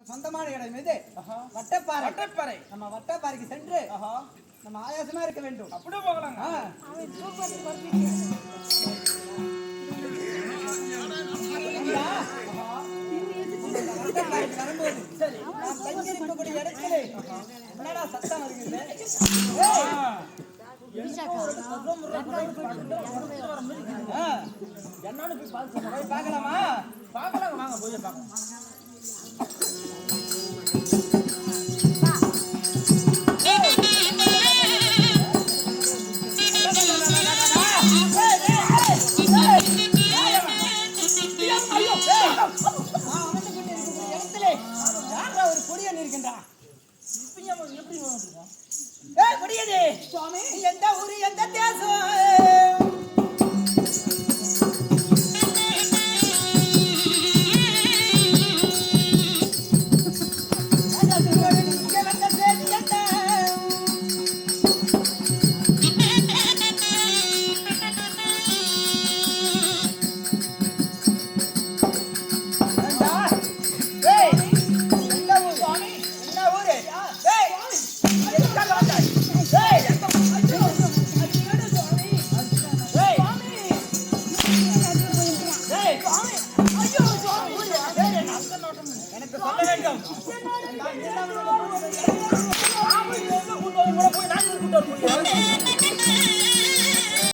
சொந்தமான இடம் இது வட்டப்பாறை. வட்டப்பாறை. நம்ம வட்டப்பாறைக்கு சென்று நம்ம ஆயாசமா இருக்க வேண்டும். அப்படியே போகலாம். வரும்போது சரி நான் தங்கி இருக்கக்கூடிய இடத்துல என்னடா சத்தம் வருகிறது? என்னன்னு போய் பார்க்கலாமா? பார்க்கலாம் வாங்க போய் பார்க்கலாம். சுவாமி எந்த ஊரு எந்த தேசம்? எனக்கு சொல்ல வேண்டும். போய் நான் கூட்டு வர முடியும்.